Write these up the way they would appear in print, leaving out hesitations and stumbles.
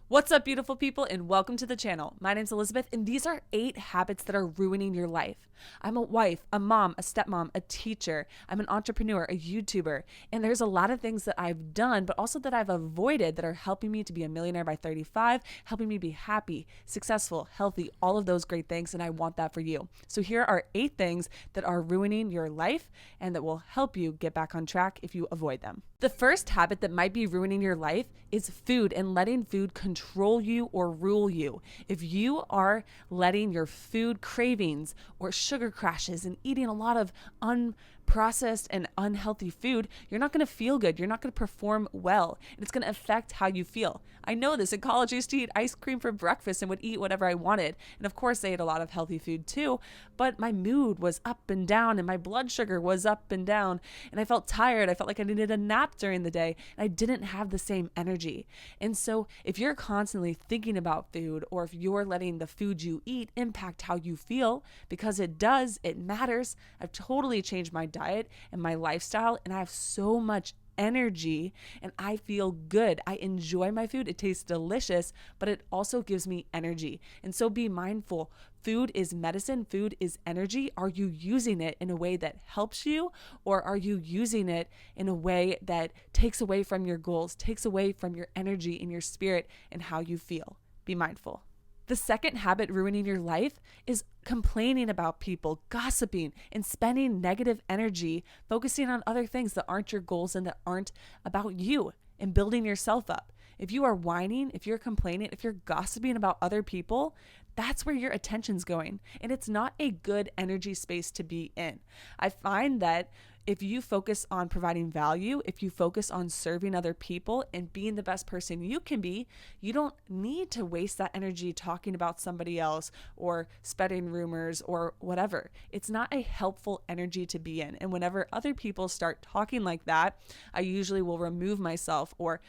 What's up, beautiful people, and welcome to the channel. My name's Elizabeth, and these are 8 habits that are ruining your life. I'm a wife, a mom, a stepmom, a teacher. I'm an entrepreneur, a YouTuber, and there's a lot of things that I've done, but also that I've avoided that are helping me to be a millionaire by 35, helping me be happy, successful, healthy, all of those great things, and I want that for you. So here are 8 things that are ruining your life and that will help you get back on track if you avoid them. The first habit that might be ruining your life is food and letting food control you or rule you. If you are letting your food cravings or sugar crashes and eating a lot of unprocessed and unhealthy food, you're not going to feel good. You're not going to perform well. And it's going to affect how you feel. I know this. In college, I used to eat ice cream for breakfast and would eat whatever I wanted. And of course, I ate a lot of healthy food too, but my mood was up and down and my blood sugar was up and down. And I felt tired. I felt like I needed a nap during the day. And I didn't have the same energy. And so if you're constantly thinking about food, or if you're letting the food you eat impact how you feel, because it does, it matters. I've totally changed my diet and my lifestyle, and I have so much energy and I feel good. I enjoy my food. It tastes delicious, but it also gives me energy. And so be mindful. Food is medicine. Food is energy. Are you using it in a way that helps you, or are you using it in a way that takes away from your goals, takes away from your energy and your spirit and how you feel? Be mindful. The second habit ruining your life is complaining about people, gossiping, and spending negative energy focusing on other things that aren't your goals and that aren't about you, and building yourself up. If you are whining, if you're complaining, if you're gossiping about other people, that's where your attention's going. And it's not a good energy space to be in. I find that if you focus on providing value, if you focus on serving other people and being the best person you can be, you don't need to waste that energy talking about somebody else or spreading rumors or whatever. It's not a helpful energy to be in. And whenever other people start talking like that, I usually will remove myself or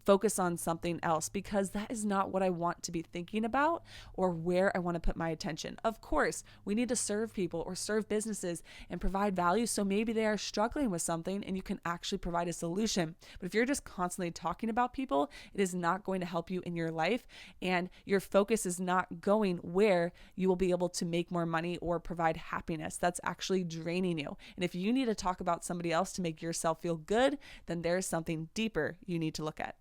focus on something else, because that is not what I want to be thinking about or where I want to put my attention. Of course, we need to serve people or serve businesses and provide value. So maybe they are struggling with something and you can actually provide a solution. But if you're just constantly talking about people, it is not going to help you in your life, and your focus is not going where you will be able to make more money or provide happiness. That's actually draining you. And if you need to talk about somebody else to make yourself feel good, then there's something deeper you need to look at.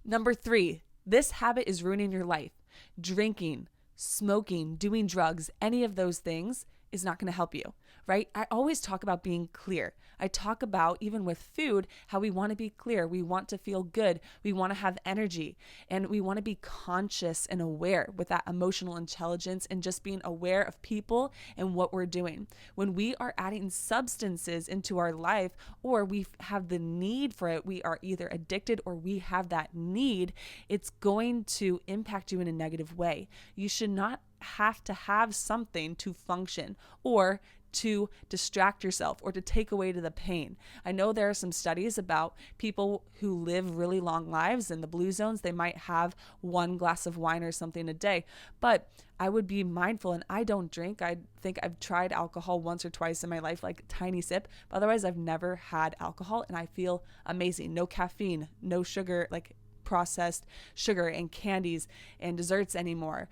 Number 3, this habit is ruining your life. Drinking, smoking, doing drugs, any of those things is not going to help you, right? I always talk about being clear. I talk about, even with food, how we want to be clear. We want to feel good. We want to have energy, and we want to be conscious and aware with that emotional intelligence and just being aware of people and what we're doing. When we are adding substances into our life, or we have the need for it, we are either addicted or we have that need, it's going to impact you in a negative way. You should not have to have something to function or to distract yourself or to take away to the pain. I know there are some studies about people who live really long lives in the blue zones. They might have 1 glass of wine or something a day, but I would be mindful, and I don't drink. I think I've tried alcohol once or twice in my life, like a tiny sip, but otherwise I've never had alcohol and I feel amazing. No caffeine, no sugar, like processed sugar and candies and desserts anymore.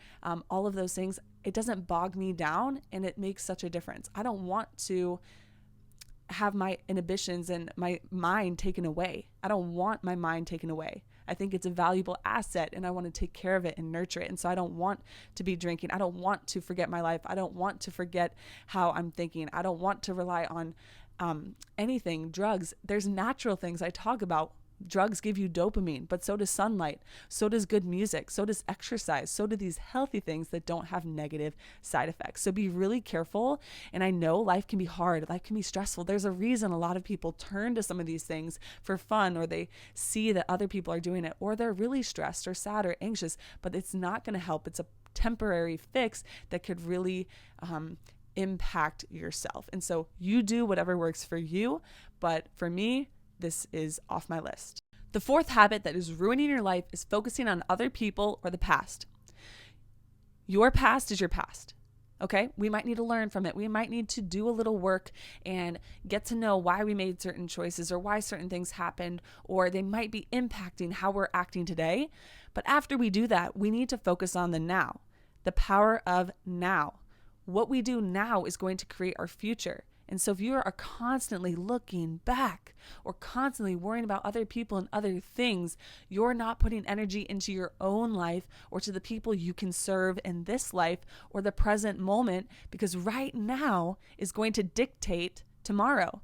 All of those things, it doesn't bog me down, and it makes such a difference. I don't want to have my inhibitions and my mind taken away. I don't want my mind taken away. I think it's a valuable asset, and I want to take care of it and nurture it. And so I don't want to be drinking. I don't want to forget my life. I don't want to forget how I'm thinking. I don't want to rely on anything, drugs. There's natural things I talk about. Drugs give you dopamine, but so does sunlight, so does good music, so does exercise, so do these healthy things that don't have negative side effects. So be really careful. And I know life can be hard, life can be stressful. There's a reason a lot of people turn to some of these things for fun, or they see that other people are doing it, or they're really stressed or sad or anxious, but it's not going to help. It's a temporary fix that could really impact yourself. And so you do whatever works for you, but for me, this is off my list. The 4th habit that is ruining your life is focusing on other people or the past. Your past is your past. Okay, we might need to learn from it. We might need to do a little work and get to know why we made certain choices or why certain things happened, or they might be impacting how we're acting today. But after we do that, we need to focus on the now, the power of now. What we do now is going to create our future. And so if you are constantly looking back or constantly worrying about other people and other things, you're not putting energy into your own life or to the people you can serve in this life or the present moment, because right now is going to dictate tomorrow.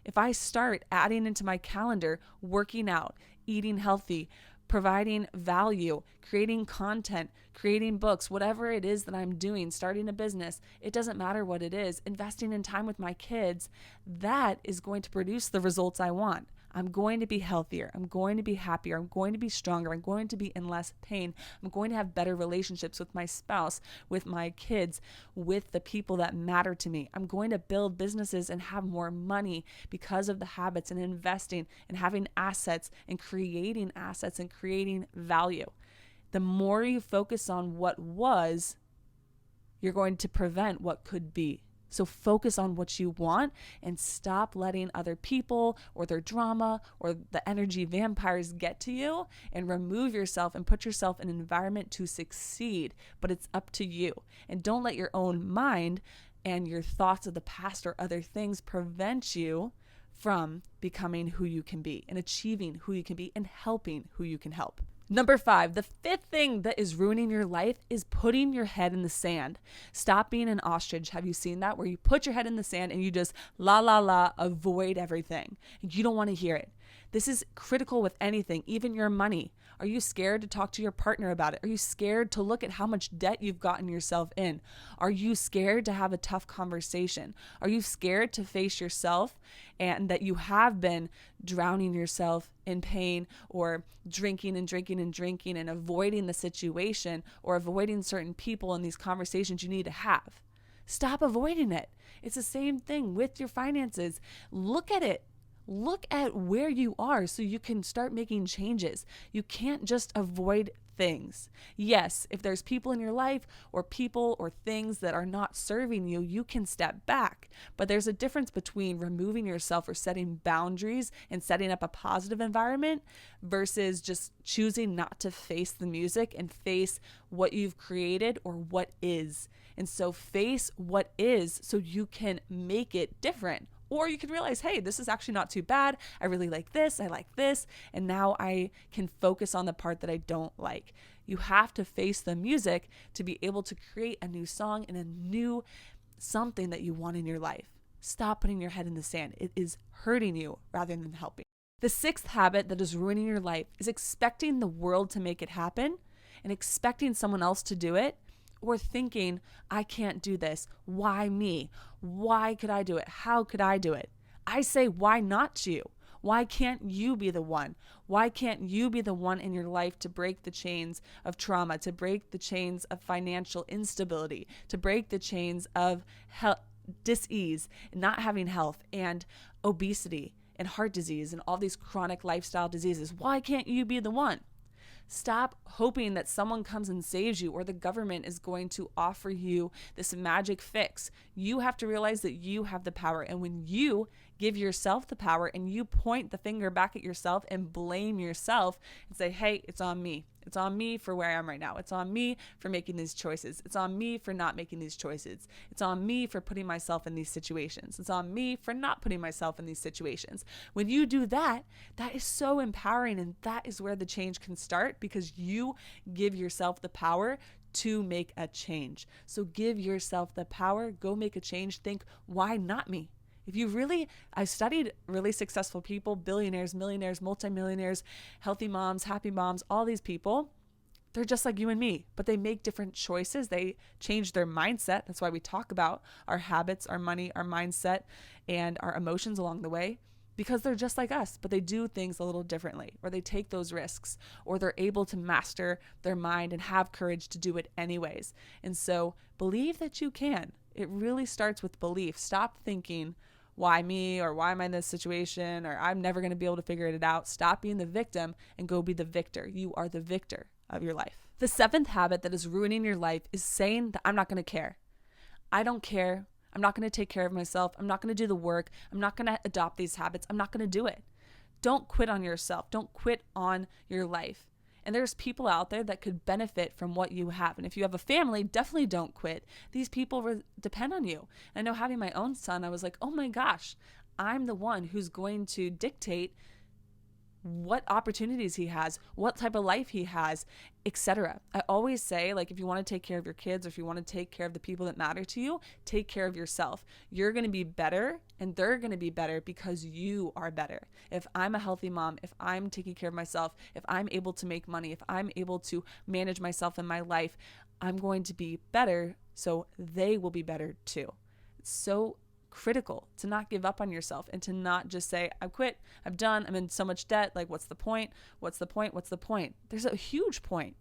If I start adding into my calendar, working out, eating healthy, providing value, creating content, creating books, whatever it is that I'm doing, starting a business, it doesn't matter what it is, investing in time with my kids, that is going to produce the results I want. I'm going to be healthier. I'm going to be happier. I'm going to be stronger. I'm going to be in less pain. I'm going to have better relationships with my spouse, with my kids, with the people that matter to me. I'm going to build businesses and have more money because of the habits and investing and having assets and creating value. The more you focus on what was, you're going to prevent what could be. So focus on what you want and stop letting other people or their drama or the energy vampires get to you, and remove yourself and put yourself in an environment to succeed. But it's up to you. And don't let your own mind and your thoughts of the past or other things prevent you from becoming who you can be and achieving who you can be and helping who you can help. Number 5, the fifth thing that is ruining your life is putting your head in the sand. Stop being an ostrich. Have you seen that? Where you put your head in the sand and you just avoid everything. You don't want to hear it. This is critical with anything, even your money. Are you scared to talk to your partner about it? Are you scared to look at how much debt you've gotten yourself in? Are you scared to have a tough conversation? Are you scared to face yourself and that you have been drowning yourself in pain or drinking and avoiding the situation or avoiding certain people in these conversations you need to have? Stop avoiding it. It's the same thing with your finances. Look at it. Look at where you are so you can start making changes. You can't just avoid things. Yes, if there's people in your life or people or things that are not serving you, you can step back. But there's a difference between removing yourself or setting boundaries and setting up a positive environment versus just choosing not to face the music and face what you've created or what is. And so face what is so you can make it different. Or you can realize, hey, this is actually not too bad. I really like this. I like this. And now I can focus on the part that I don't like. You have to face the music to be able to create a new song and a new something that you want in your life. Stop putting your head in the sand. It is hurting you rather than helping. The sixth habit that is ruining your life is expecting the world to make it happen and expecting someone else to do it, or thinking, I can't do this. Why me? Why could I do it? How could I do it? I say, why not you? Why can't you be the one? Why can't you be the one in your life to break the chains of trauma, to break the chains of financial instability, to break the chains of dis-ease, not having health, and obesity, and heart disease, and all these chronic lifestyle diseases? Why can't you be the one? Stop hoping that someone comes and saves you or the government is going to offer you this magic fix. You have to realize that you have the power. And when you give yourself the power and you point the finger back at yourself and blame yourself and say, hey, it's on me. It's on me for where I am right now. It's on me for making these choices. It's on me for not making these choices. It's on me for putting myself in these situations. It's on me for not putting myself in these situations. When you do that, that is so empowering, and that is where the change can start, because you give yourself the power to make a change. So give yourself the power, go make a change. Think, why not me? I've studied really successful people, billionaires, millionaires, multimillionaires, healthy moms, happy moms, all these people. They're just like you and me, but they make different choices. They change their mindset. That's why we talk about our habits, our money, our mindset, and our emotions along the way, because they're just like us, but they do things a little differently, or they take those risks, or they're able to master their mind and have courage to do it anyways. And so believe that you can. It really starts with belief. Stop thinking, why me, or why am I in this situation, or I'm never going to be able to figure it out. Stop being the victim and go be the victor. You are the victor of your life. The seventh habit that is ruining your life is saying that I'm not going to care. I don't care. I'm not going to take care of myself. I'm not going to do the work. I'm not going to adopt these habits. I'm not going to do it. Don't quit on yourself. Don't quit on your life. And there's people out there that could benefit from what you have. And if you have a family, definitely don't quit. These people depend on you. And I know having my own son, I was like, oh my gosh, I'm the one who's going to dictate what opportunities he has, what type of life he has, etc. I always say, like, if you want to take care of your kids, or if you want to take care of the people that matter to you, take care of yourself. You're going to be better and they're going to be better because you are better. If I'm a healthy mom, if I'm taking care of myself, if I'm able to make money, if I'm able to manage myself in my life, I'm going to be better, so they will be better too. It's so critical to not give up on yourself and to not just say, I quit, I'm done, I'm in so much debt. Like, what's the point? What's the point? What's the point? There's a huge point.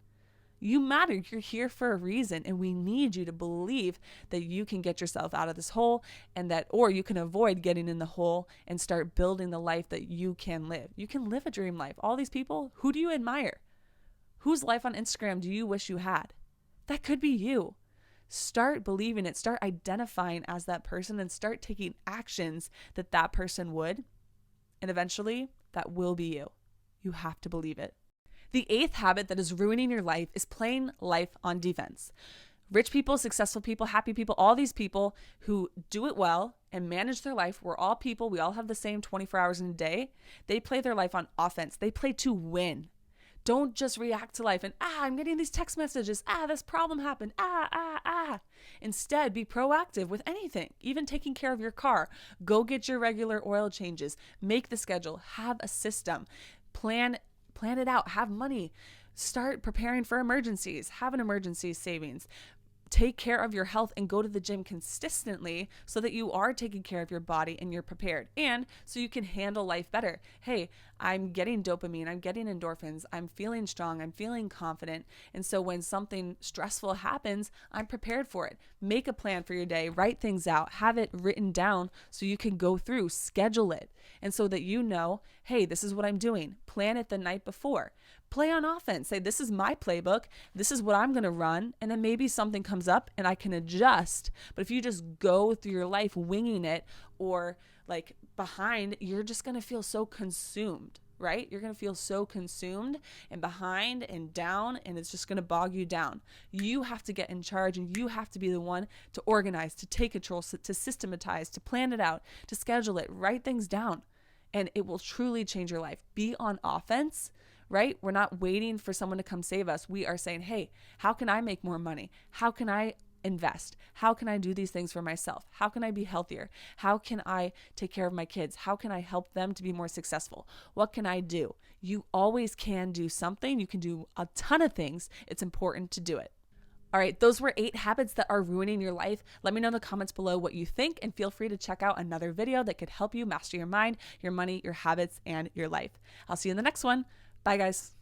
You matter. You're here for a reason, and we need you to believe that you can get yourself out of this hole, and that, or you can avoid getting in the hole and start building the life that you can live. You can live a dream life. All these people, who do you admire? Whose life on Instagram do you wish you had? That could be you. Start believing it, start identifying as that person, and start taking actions that that person would. And eventually, that will be you. You have to believe it. The 8th habit that is ruining your life is playing life on defense. Rich people, successful people, happy people, all these people who do it well and manage their life, we're all people, we all have the same 24 hours in a day. They play their life on offense. They play to win. Don't just react to life and, I'm getting these text messages. This problem happened. Instead, be proactive with anything, even taking care of your car. Go get your regular oil changes. Make the schedule. Have a system. Plan it out. Have money. Start preparing for emergencies. Have an emergency savings. Take care of your health and go to the gym consistently so that you are taking care of your body and you're prepared, and so you can handle life better. Hey, I'm getting dopamine, I'm getting endorphins, I'm feeling strong, I'm feeling confident. And so when something stressful happens, I'm prepared for it. Make a plan for your day, write things out, have it written down so you can go through, schedule it. And so that you know, hey, this is what I'm doing. Plan it the night before. Play on offense. Say, this is my playbook. This is what I'm going to run. And then maybe something comes up and I can adjust. But if you just go through your life winging it or like behind, you're just going to feel so consumed, right? You're going to feel so consumed and behind and down, and it's just going to bog you down. You have to get in charge, and you have to be the one to organize, to take control, to systematize, to plan it out, to schedule it, write things down, and it will truly change your life. Be on offense. Right? We're not waiting for someone to come save us. We are saying, hey, how can I make more money? How can I invest? How can I do these things for myself? How can I be healthier? How can I take care of my kids? How can I help them to be more successful? What can I do? You always can do something. You can do a ton of things. It's important to do it. All right, those were 8 habits that are ruining your life. Let me know in the comments below what you think, and feel free to check out another video that could help you master your mind, your money, your habits, and your life. I'll see you in the next one. Bye, guys.